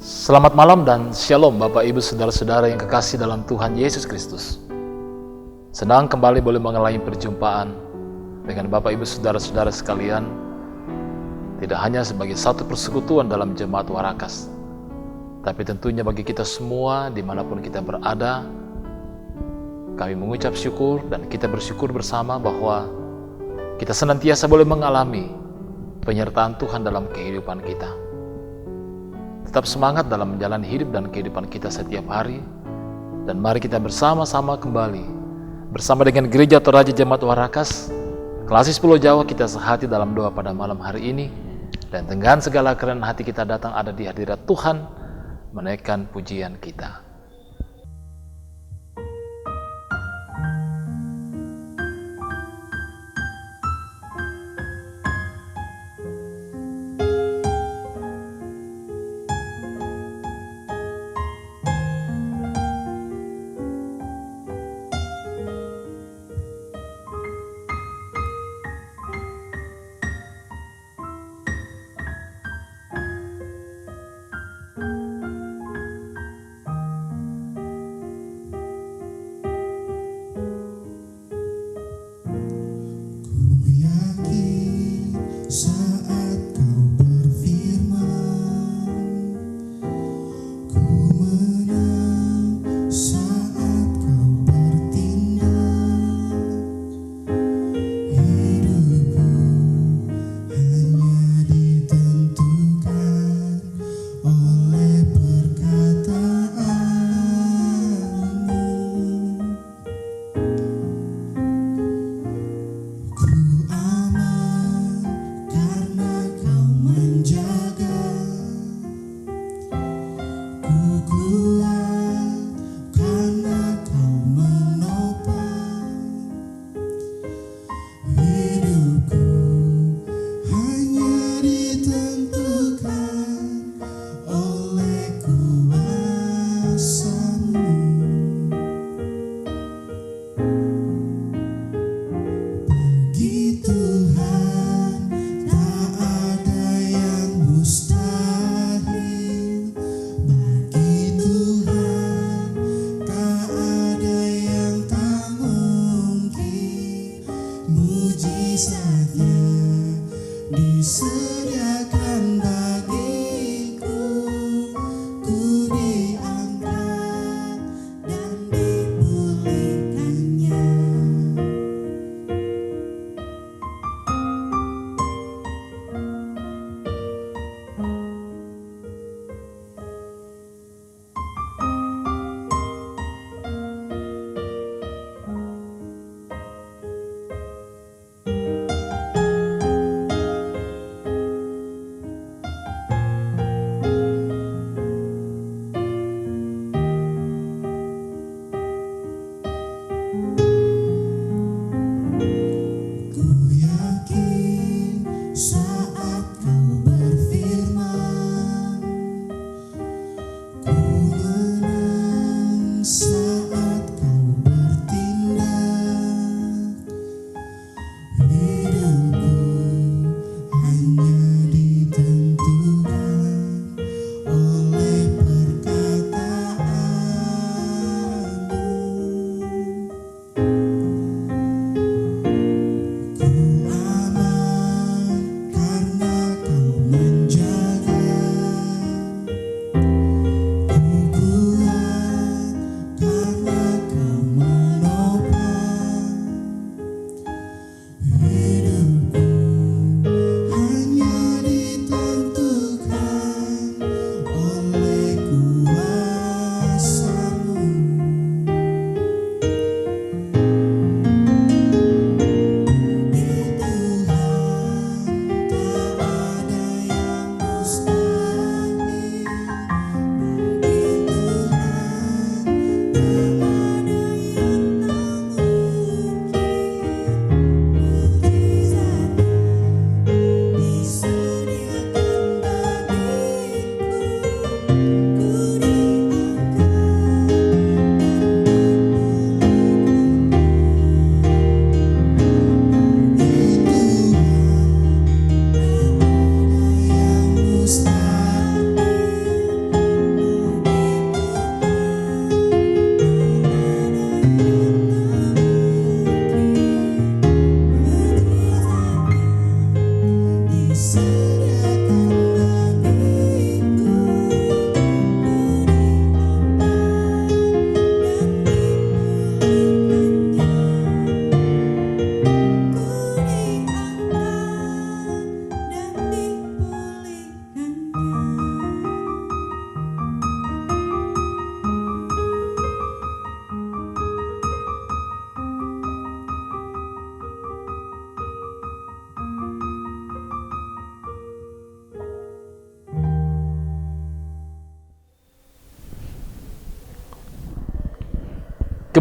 Selamat malam dan shalom Bapak Ibu Saudara-saudara yang kekasih dalam Tuhan Yesus Kristus. Senang kembali boleh mengalami perjumpaan dengan Bapak Ibu Saudara-saudara sekalian, tidak hanya sebagai satu persekutuan dalam jemaat Warakas, tapi tentunya bagi kita semua dimanapun kita berada. Kami mengucap syukur dan kita bersyukur bersama bahwa kita senantiasa boleh mengalami penyertaan Tuhan dalam kehidupan kita. Tetap semangat dalam menjalani hidup dan kehidupan kita setiap hari. Dan mari kita bersama-sama kembali bersama dengan Gereja Toraja Jemaat Warakas Klasis Pulau Jawa, kita sehati dalam doa pada malam hari ini. Dan dengan segala kerendahan hati kita datang ada di hadirat Tuhan, menaikkan pujian kita.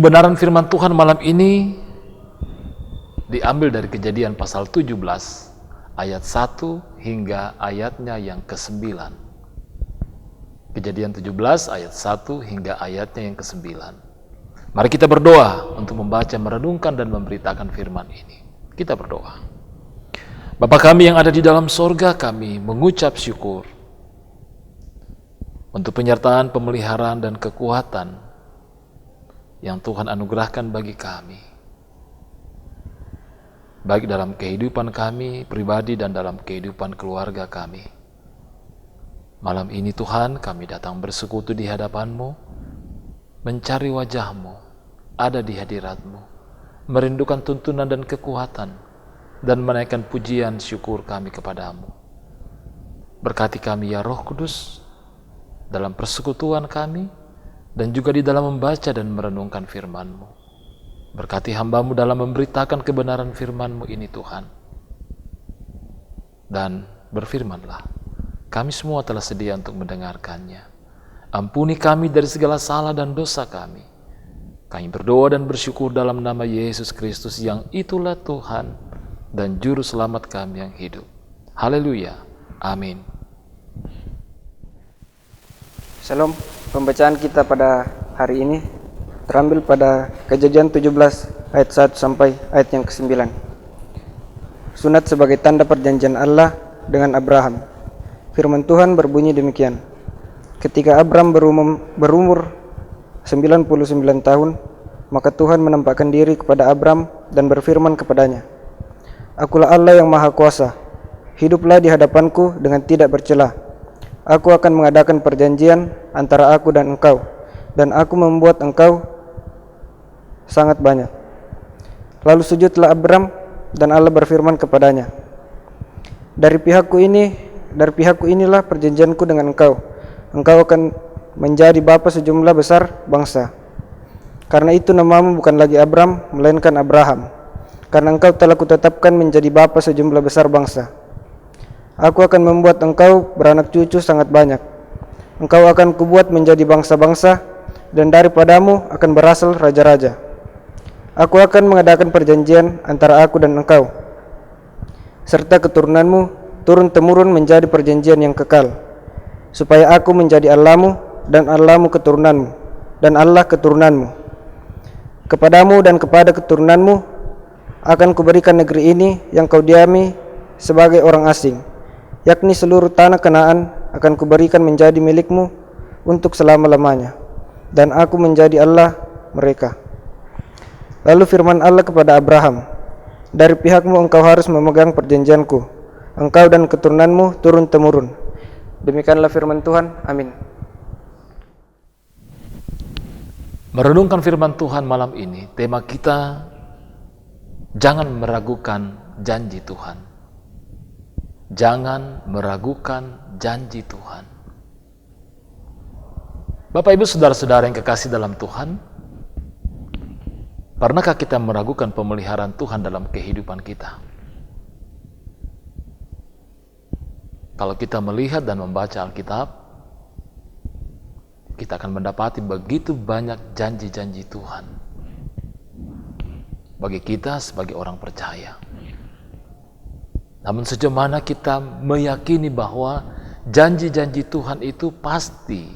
Kebenaran firman Tuhan malam ini diambil dari Kejadian pasal 17 ayat 1 hingga ayatnya yang ke-9. Kejadian 17 ayat 1 hingga ayatnya yang ke-9. Mari kita berdoa untuk membaca, merenungkan dan memberitakan firman ini. Kita berdoa. Bapa kami yang ada di dalam sorga, kami mengucap syukur untuk penyertaan, pemeliharaan dan kekuatan yang Tuhan anugerahkan bagi kami, baik dalam kehidupan kami pribadi dan dalam kehidupan keluarga kami. Malam ini Tuhan, kami datang bersekutu di hadapan-Mu, mencari wajah-Mu, ada di hadirat-Mu, merindukan tuntunan dan kekuatan, dan menaikkan pujian syukur kami kepadamu. Berkati kami ya Roh Kudus, dalam persekutuan kami, dan juga di dalam membaca dan merenungkan firman-Mu. Berkati hamba-Mu dalam memberitakan kebenaran firman-Mu ini Tuhan. Dan berfirmanlah, kami semua telah sedia untuk mendengarkannya. Ampuni kami dari segala salah dan dosa kami. Kami berdoa dan bersyukur dalam nama Yesus Kristus yang itulah Tuhan dan Juru Selamat kami yang hidup. Haleluya. Amin. Shalom, pembacaan kita pada hari ini terambil pada Kejadian 17 ayat 1 sampai ayat yang ke-9. Sunat sebagai tanda perjanjian Allah dengan Abraham. Firman Tuhan berbunyi demikian. Ketika Abram berumur 99 tahun, maka Tuhan menampakkan diri kepada Abram dan berfirman kepadanya, Akulah Allah yang Maha Kuasa, hiduplah di hadapanku dengan tidak bercela. Aku akan mengadakan perjanjian antara aku dan engkau, dan aku membuat engkau sangat banyak. Lalu sujudlah Abram, dan Allah berfirman kepadanya, Dari pihakku inilah perjanjianku dengan engkau. Engkau akan menjadi bapa sejumlah besar bangsa. Karena itu namamu bukan lagi Abram, melainkan Abraham. Karena engkau telah kutetapkan menjadi bapa sejumlah besar bangsa. Aku akan membuat engkau beranak cucu sangat banyak. Engkau akan kubuat menjadi bangsa-bangsa, dan daripadamu akan berasal raja-raja. Aku akan mengadakan perjanjian antara aku dan engkau, serta keturunanmu turun-temurun menjadi perjanjian yang kekal, supaya aku menjadi Allahmu dan Allahmu keturunanmu dan Allah keturunanmu. Kepadamu dan kepada keturunanmu akan kuberikan negeri ini yang kau diami sebagai orang asing, yakni seluruh tanah Kanaan akan kuberikan menjadi milikmu untuk selama-lamanya, dan aku menjadi Allah mereka. Lalu firman Allah kepada Abraham, Dari pihakmu engkau harus memegang perjanjianku, engkau dan keturunanmu turun-temurun. Demikianlah firman Tuhan. Amin. Merenungkan firman Tuhan malam ini, tema kita, jangan meragukan janji Tuhan. Jangan meragukan janji Tuhan. Bapak Ibu saudara-saudara yang kekasih dalam Tuhan, pernahkah kita meragukan pemeliharaan Tuhan dalam kehidupan kita? Kalau kita melihat dan membaca Alkitab, kita akan mendapati begitu banyak janji-janji Tuhan bagi kita sebagai orang percaya. Namun sejauh mana kita meyakini bahwa janji-janji Tuhan itu pasti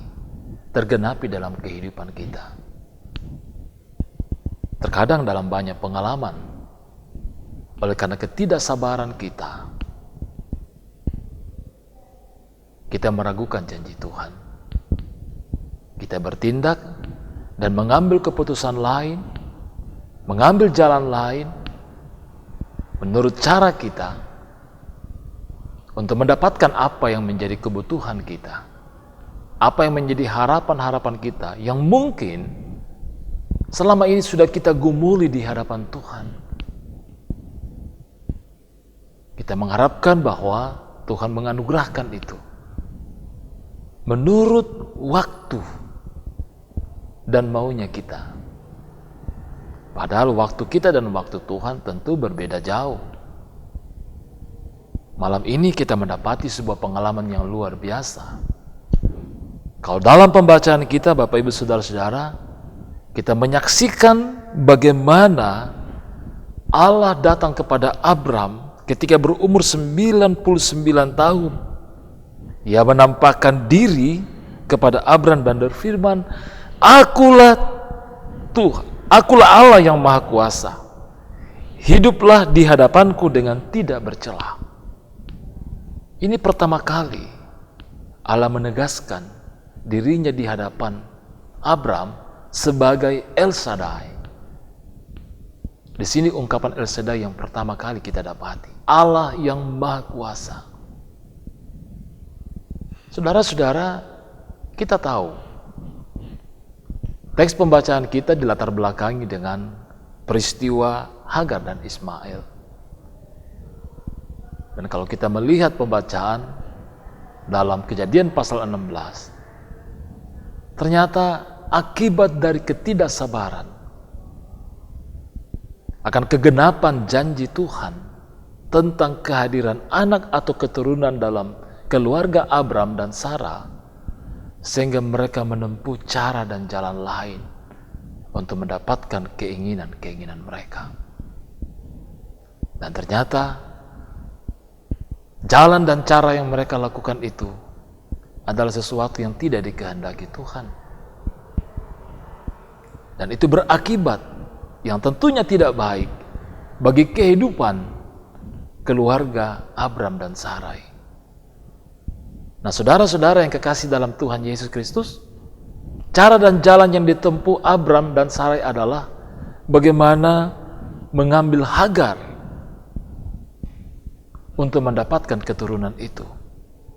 tergenapi dalam kehidupan kita. Terkadang dalam banyak pengalaman, oleh karena ketidaksabaran kita meragukan janji Tuhan. Kita bertindak dan mengambil keputusan lain, mengambil jalan lain, menurut cara kita, untuk mendapatkan apa yang menjadi kebutuhan kita, apa yang menjadi harapan-harapan kita, yang mungkin selama ini sudah kita gumuli di hadapan Tuhan. Kita mengharapkan bahwa Tuhan menganugerahkan itu menurut waktu dan maunya kita. Padahal waktu kita dan waktu Tuhan tentu berbeda jauh. Malam ini kita mendapati sebuah pengalaman yang luar biasa. Kalau dalam pembacaan kita, Bapak Ibu Saudara-saudara, kita menyaksikan bagaimana Allah datang kepada Abram ketika berumur 99 tahun. Ia menampakkan diri kepada Abram dan berfirman, "Akulah Tuhan, akulah Allah yang Maha Kuasa. Hiduplah di hadapanku dengan tidak bercela." Ini pertama kali Allah menegaskan dirinya di hadapan Abram sebagai El Shaddai. Di sini ungkapan El Shaddai yang pertama kali kita dapati. Allah yang Maha Kuasa. Saudara-saudara, kita tahu teks pembacaan kita dilatar belakangi dengan peristiwa Hagar dan Ismail. Dan kalau kita melihat pembacaan dalam Kejadian pasal 16, ternyata akibat dari ketidaksabaran akan kegenapan janji Tuhan tentang kehadiran anak atau keturunan dalam keluarga Abram dan Sarah, sehingga mereka menempuh cara dan jalan lain untuk mendapatkan keinginan-keinginan mereka. Dan ternyata jalan dan cara yang mereka lakukan itu adalah sesuatu yang tidak dikehendaki Tuhan. Dan itu berakibat yang tentunya tidak baik bagi kehidupan keluarga Abram dan Sarai. Nah, saudara-saudara yang kekasih dalam Tuhan Yesus Kristus, cara dan jalan yang ditempuh Abram dan Sarai adalah bagaimana mengambil Hagar untuk mendapatkan keturunan itu.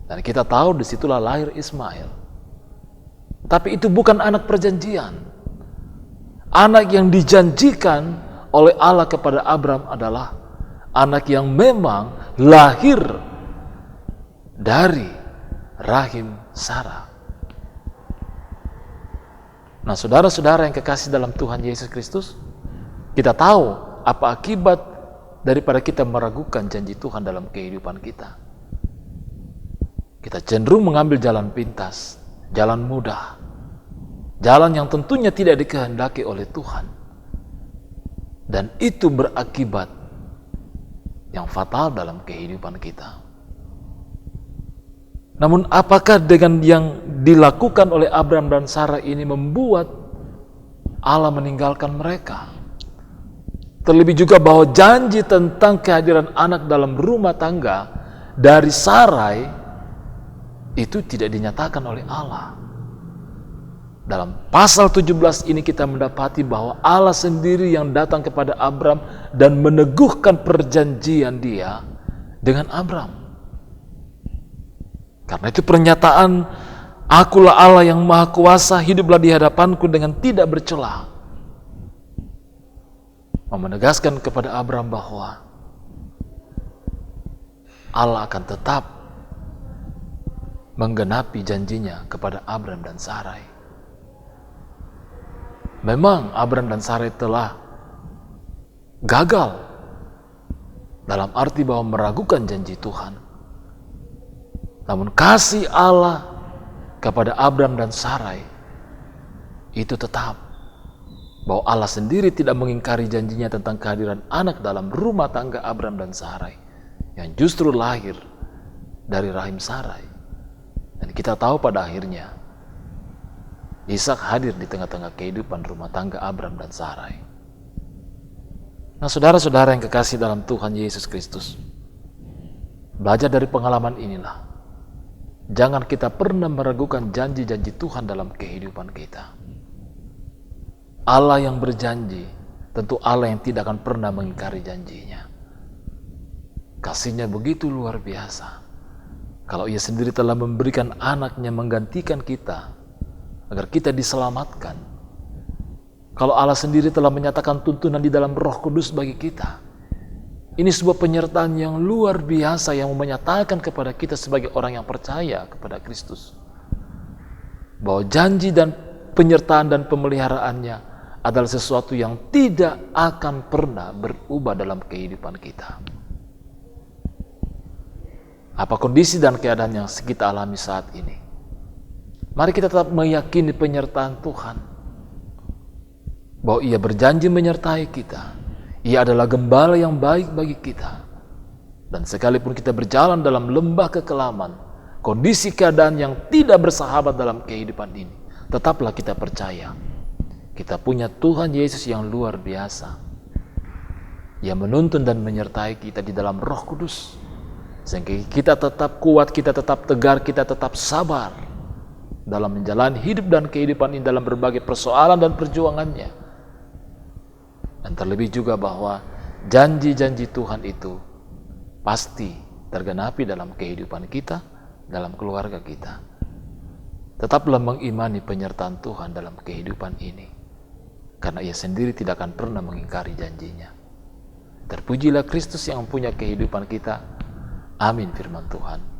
Dan kita tahu disitulah lahir Ismail. Tapi itu bukan anak perjanjian. Anak yang dijanjikan oleh Allah kepada Abram adalah anak yang memang lahir dari rahim Sarah. Nah, saudara-saudara yang kekasih dalam Tuhan Yesus Kristus, kita tahu apa akibat daripada kita meragukan janji Tuhan dalam kehidupan kita. Kita cenderung mengambil jalan pintas, jalan mudah, jalan yang tentunya tidak dikehendaki oleh Tuhan. Dan itu berakibat yang fatal dalam kehidupan kita. Namun apakah dengan yang dilakukan oleh Abram dan Sarah ini membuat Allah meninggalkan mereka? Terlebih juga bahwa janji tentang kehadiran anak dalam rumah tangga dari Sarai itu tidak dinyatakan oleh Allah. Dalam pasal 17 ini kita mendapati bahwa Allah sendiri yang datang kepada Abram dan meneguhkan perjanjian dia dengan Abram. Karena itu pernyataan, "Akulah Allah yang Maha Kuasa, hiduplah di hadapanku dengan tidak bercela," menegaskan kepada Abram bahwa Allah akan tetap menggenapi janjinya kepada Abram dan Sarai. Memang Abram dan Sarai telah gagal dalam arti bahwa meragukan janji Tuhan. Namun kasih Allah kepada Abram dan Sarai itu tetap, bahwa Allah sendiri tidak mengingkari janjinya tentang kehadiran anak dalam rumah tangga Abram dan Sarai yang justru lahir dari rahim Sarai. Dan kita tahu pada akhirnya Ishak hadir di tengah-tengah kehidupan rumah tangga Abram dan Sarai. Nah, saudara-saudara yang kekasih dalam Tuhan Yesus Kristus, belajar dari pengalaman inilah. Jangan kita pernah meragukan janji-janji Tuhan dalam kehidupan kita. Allah yang berjanji, tentu Allah yang tidak akan pernah mengingkari janjinya. Kasihnya begitu luar biasa. Kalau Ia sendiri telah memberikan anaknya menggantikan kita, agar kita diselamatkan. Kalau Allah sendiri telah menyatakan tuntunan di dalam Roh Kudus bagi kita, ini sebuah penyertaan yang luar biasa yang menyatakan kepada kita sebagai orang yang percaya kepada Kristus, bahwa janji dan penyertaan dan pemeliharaannya adalah sesuatu yang tidak akan pernah berubah dalam kehidupan kita. Apa kondisi dan keadaan yang kita alami saat ini, mari kita tetap meyakini penyertaan Tuhan. bahwa Ia berjanji menyertai kita. Ia adalah gembala yang baik bagi kita. Dan sekalipun kita berjalan dalam lembah kekelaman, kondisi keadaan yang tidak bersahabat dalam kehidupan ini, tetaplah kita percaya, kita punya Tuhan Yesus yang luar biasa. Ia menuntun dan menyertai kita di dalam Roh Kudus, sehingga kita tetap kuat, kita tetap tegar, kita tetap sabar dalam menjalani hidup dan kehidupan ini dalam berbagai persoalan dan perjuangannya. Dan terlebih juga bahwa janji-janji Tuhan itu pasti tergenapi dalam kehidupan kita, dalam keluarga kita. Tetaplah mengimani penyertaan Tuhan dalam kehidupan ini, karena Ia sendiri tidak akan pernah mengingkari janjinya. Terpujilah Kristus yang punya kehidupan kita. Amin firman Tuhan.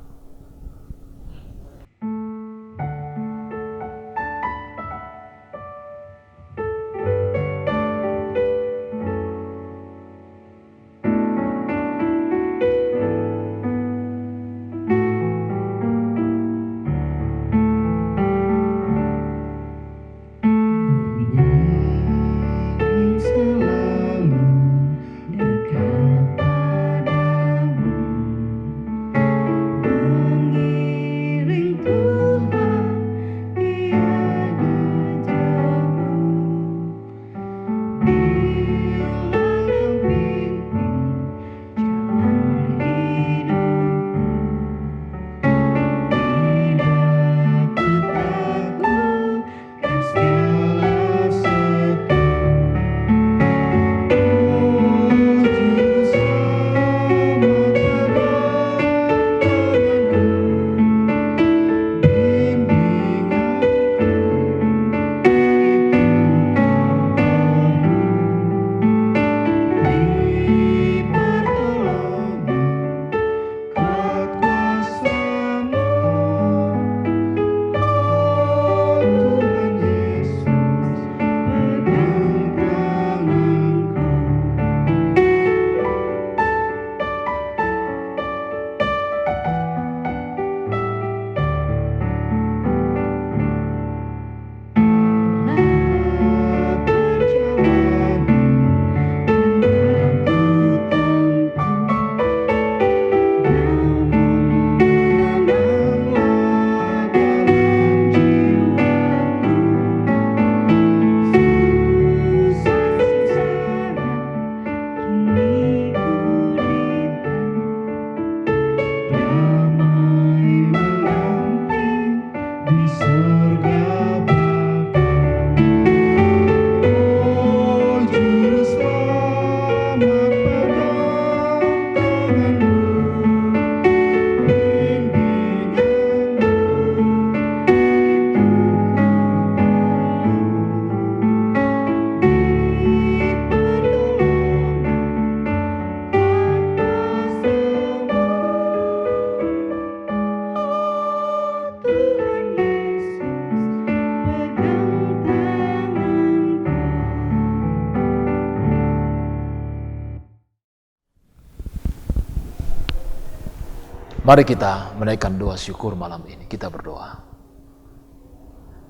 Mari kita menaikkan doa syukur malam ini. Kita berdoa.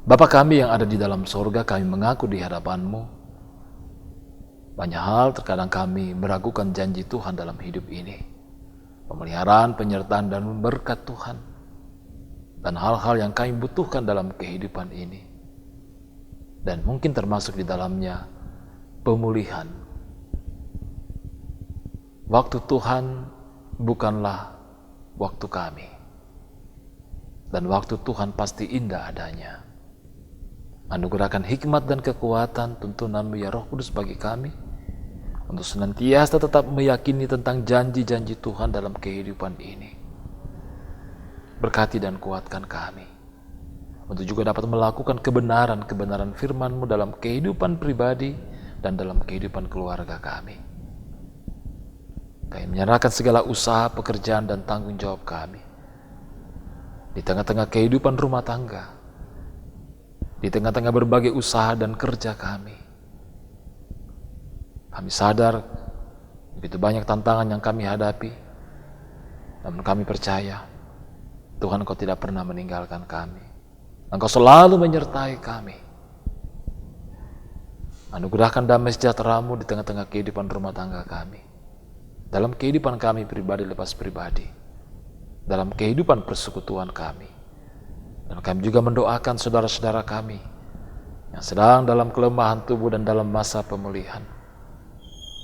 Bapa kami yang ada di dalam sorga, kami mengaku di hadapan-Mu. Banyak hal terkadang kami meragukan janji Tuhan dalam hidup ini. Pemeliharaan, penyertaan, dan berkat Tuhan. Dan hal-hal yang kami butuhkan dalam kehidupan ini. Dan mungkin termasuk di dalamnya pemulihan. Waktu Tuhan bukanlah waktu kami. Dan waktu Tuhan pasti indah adanya. Anugerahkan hikmat dan kekuatan tuntunan-Mu ya Roh Kudus bagi kami, untuk senantiasa tetap meyakini tentang janji-janji Tuhan dalam kehidupan ini. Berkati dan kuatkan kami, untuk juga dapat melakukan kebenaran-kebenaran firman-Mu dalam kehidupan pribadi dan dalam kehidupan keluarga kami. Kami menyerahkan segala usaha, pekerjaan, dan tanggung jawab kami. Di tengah-tengah kehidupan rumah tangga, di tengah-tengah berbagai usaha dan kerja kami. Kami sadar begitu banyak tantangan yang kami hadapi, namun kami percaya Tuhan Engkau tidak pernah meninggalkan kami. Engkau selalu menyertai kami. Anugerahkan damai sejahtera-Mu di tengah-tengah kehidupan rumah tangga kami, dalam kehidupan kami pribadi lepas pribadi, dalam kehidupan persekutuan kami. Dan kami juga mendoakan saudara-saudara kami yang sedang dalam kelemahan tubuh dan dalam masa pemulihan.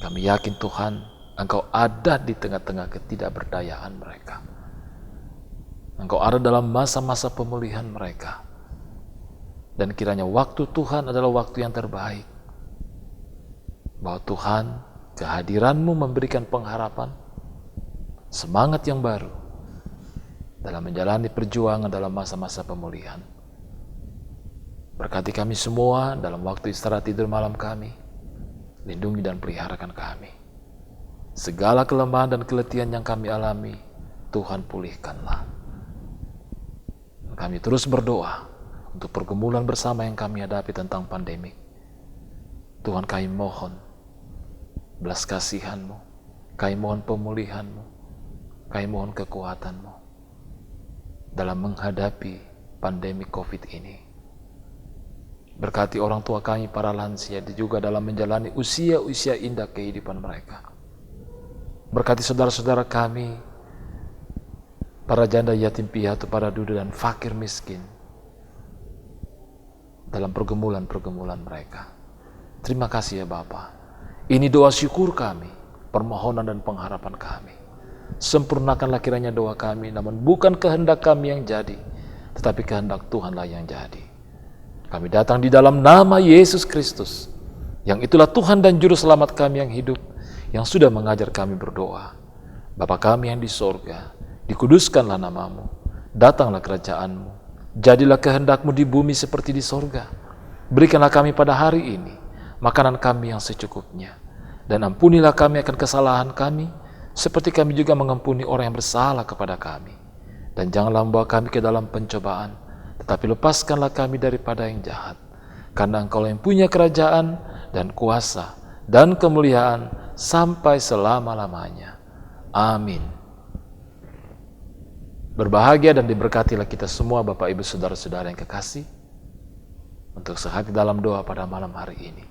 Kami yakin Tuhan, Engkau ada di tengah-tengah ketidakberdayaan mereka. Engkau ada dalam masa-masa pemulihan mereka. Dan kiranya waktu Tuhan adalah waktu yang terbaik. Bahwa Tuhan, kehadiran-Mu memberikan pengharapan, semangat yang baru dalam menjalani perjuangan dalam masa-masa pemulihan. Berkati kami semua dalam waktu istirahat tidur malam kami. Lindungi dan peliharakan kami. Segala kelemahan dan keletihan yang kami alami, Tuhan pulihkanlah. Kami terus berdoa untuk pergumulan bersama yang kami hadapi tentang pandemik. Tuhan, kami mohon belas kasihan-Mu, kami mohon pemulihan-Mu, kami mohon kekuatan-Mu dalam menghadapi pandemi COVID ini. Berkati orang tua kami para lansia juga dalam menjalani usia-usia indah kehidupan mereka. Berkati saudara-saudara kami, para janda yatim piatu, para duda dan fakir miskin dalam pergumulan-pergumulan mereka. Terima kasih ya Bapa. Ini doa syukur kami, permohonan dan pengharapan kami. Sempurnakanlah kiranya doa kami, namun bukan kehendak kami yang jadi, tetapi kehendak Tuhanlah yang jadi. Kami datang di dalam nama Yesus Kristus, yang itulah Tuhan dan Juru Selamat kami yang hidup, yang sudah mengajar kami berdoa. Bapa kami yang di sorga, dikuduskanlah nama-Mu, datanglah kerajaan-Mu, jadilah kehendak-Mu di bumi seperti di sorga. Berikanlah kami pada hari ini makanan kami yang secukupnya, dan ampunilah kami akan kesalahan kami, seperti kami juga mengampuni orang yang bersalah kepada kami. Dan janganlah membawa kami ke dalam pencobaan, tetapi lepaskanlah kami daripada yang jahat. Karena Engkau yang punya kerajaan dan kuasa dan kemuliaan sampai selama-lamanya. Amin. Berbahagia dan diberkatilah kita semua Bapak Ibu Saudara-saudara yang kekasih, untuk sehati dalam doa pada malam hari ini.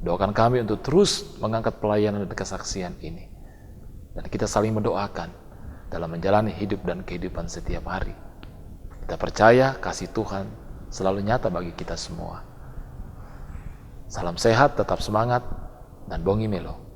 Doakan kami untuk terus mengangkat pelayanan dan kesaksian ini. Dan kita saling mendoakan dalam menjalani hidup dan kehidupan setiap hari. Kita percaya kasih Tuhan selalu nyata bagi kita semua. Salam sehat, tetap semangat, dan bongi melo.